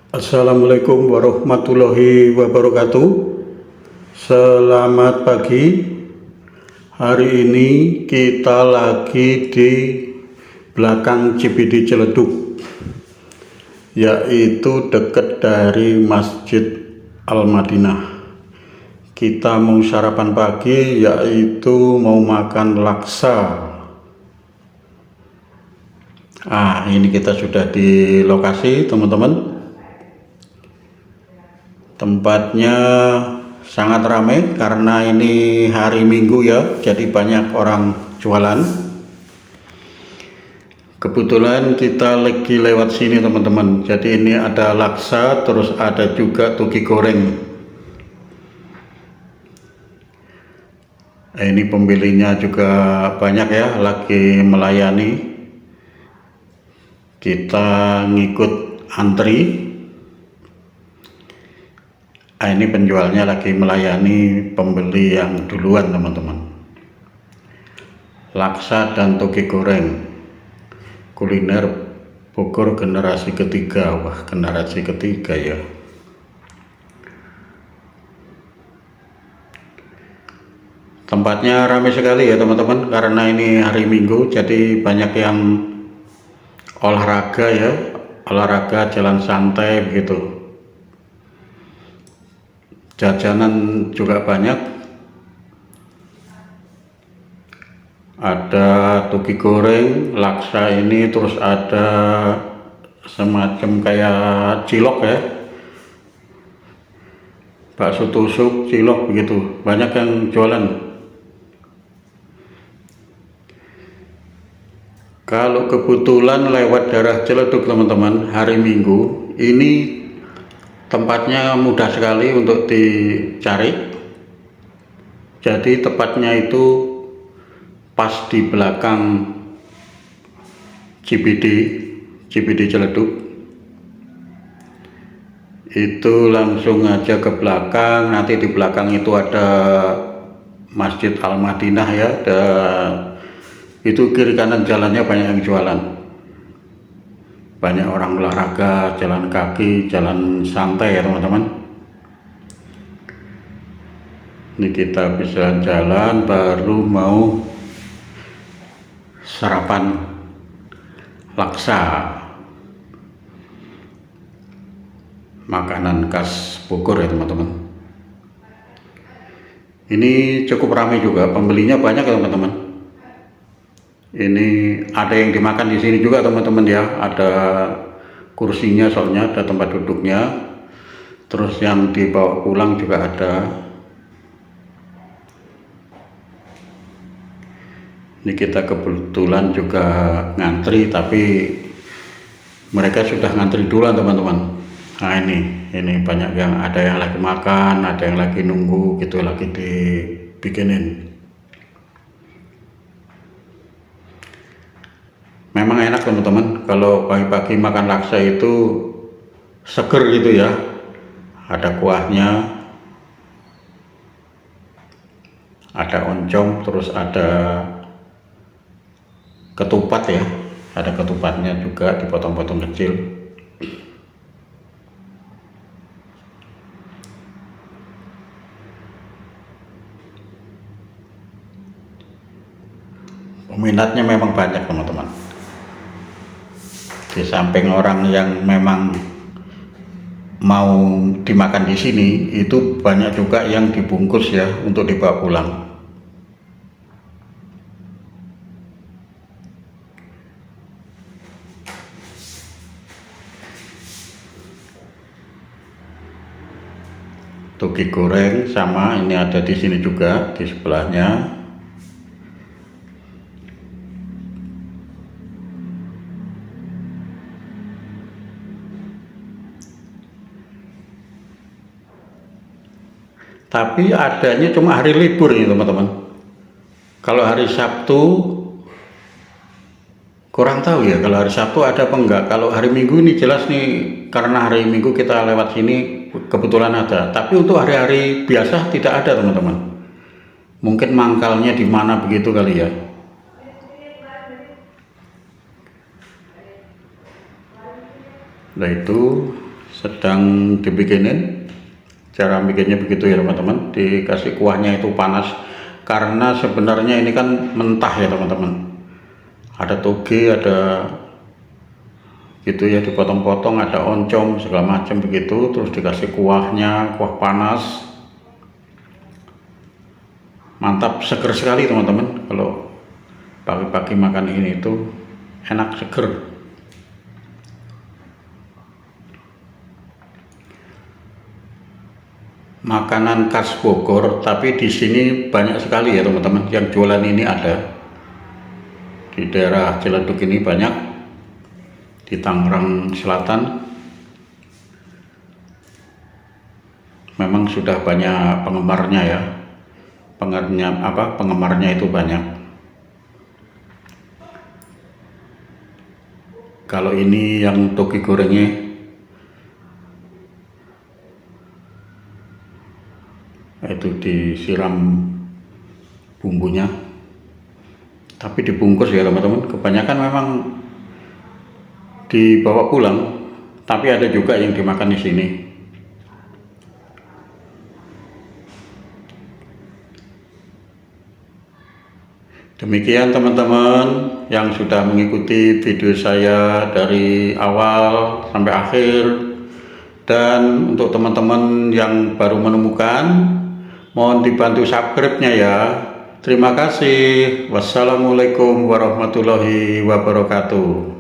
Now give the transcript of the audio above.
Assalamualaikum warahmatullahi wabarakatuh. Selamat pagi. Hari ini kita lagi di belakang CBD Ciledug, yaitu dekat dari Masjid Al-Madinah. Kita mau sarapan pagi, yaitu mau makan laksa. Ini kita sudah di lokasi, teman-teman. Tempatnya sangat ramai karena ini hari Minggu ya, jadi banyak orang jualan. Kebetulan kita lagi lewat sini, teman-teman. Jadi ini ada laksa, terus ada juga tuki goreng. Ini pembelinya juga banyak ya, lagi melayani. Kita ngikut antri. Ini penjualnya lagi melayani pembeli yang duluan, teman-teman. Laksa dan toge goreng, kuliner Bogor generasi ketiga. Wah, generasi ketiga ya. Tempatnya ramai sekali ya, teman-teman, karena ini hari Minggu, jadi banyak yang olahraga ya, olahraga jalan santai begitu. Jajanan juga banyak, ada tuki goreng, laksa ini, terus ada semacam kayak cilok ya, bakso tusuk, cilok begitu, banyak yang jualan. Kalau kebetulan lewat daerah Ciledug, teman-teman, hari Minggu ini tempatnya mudah sekali untuk dicari. Jadi tepatnya itu pas di belakang CBD Ciledug. Itu langsung aja ke belakang, nanti di belakang itu ada Masjid Al-Madinah ya, dan itu kiri kanan jalannya banyak yang jualan. Banyak orang olahraga, jalan kaki, jalan santai ya, teman-teman. Ini kita bisa jalan, baru mau sarapan laksa, makanan khas Bogor ya, teman-teman. Ini cukup ramai juga, pembelinya banyak ya, teman-teman. Ini ada yang dimakan di sini juga, teman-teman ya. Ada kursinya, soalnya ada tempat duduknya. Terus yang dibawa pulang juga ada. Ini kita kebetulan juga ngantri, tapi mereka sudah ngantri duluan, teman-teman. Nah, ini banyak yang, ada yang lagi makan, ada yang lagi nunggu gitu, lagi dibikinin. Memang enak, teman-teman, kalau pagi-pagi makan laksa itu seger gitu ya. Ada kuahnya, ada oncom, terus ada ketupat ya. Ada ketupatnya juga dipotong-potong kecil. Peminatnya memang banyak, teman-teman. Di samping orang yang memang mau dimakan di sini, itu banyak juga yang dibungkus ya untuk dibawa pulang. Toge goreng sama ini ada di sini juga, di sebelahnya. Tapi adanya cuma hari libur ini, teman-teman. Kalau hari Sabtu kurang tahu ya, kalau hari Sabtu ada apa enggak. Kalau hari Minggu ini jelas nih, karena hari Minggu kita lewat sini kebetulan ada. Tapi untuk hari-hari biasa tidak ada, teman-teman. Mungkin mangkalnya di mana begitu kali ya. Nah, itu sedang dibikinin. Cara bikinnya begitu ya teman-teman, dikasih kuahnya itu panas, karena sebenarnya ini kan mentah ya teman-teman, ada toge, ada gitu ya, dipotong-potong, ada oncom segala macam begitu, terus dikasih kuahnya, kuah panas, mantap, seger sekali teman-teman. Kalau pagi-pagi makan ini itu enak, seger. Makanan khas Bogor, tapi di sini banyak sekali ya teman-teman yang jualan ini. Ada di daerah Ciledug ini banyak, di Tangerang Selatan memang sudah banyak penggemarnya ya, penggemarnya itu banyak. Kalau ini yang toge gorengnya itu disiram bumbunya, tapi dibungkus ya teman-teman. Kebanyakan memang dibawa pulang, tapi ada juga yang dimakan di sini. Demikian teman-teman yang sudah mengikuti video saya dari awal sampai akhir, dan untuk teman-teman yang baru menemukan, mohon dibantu subscribe-nya ya. Terima kasih. Wassalamualaikum warahmatullahi wabarakatuh.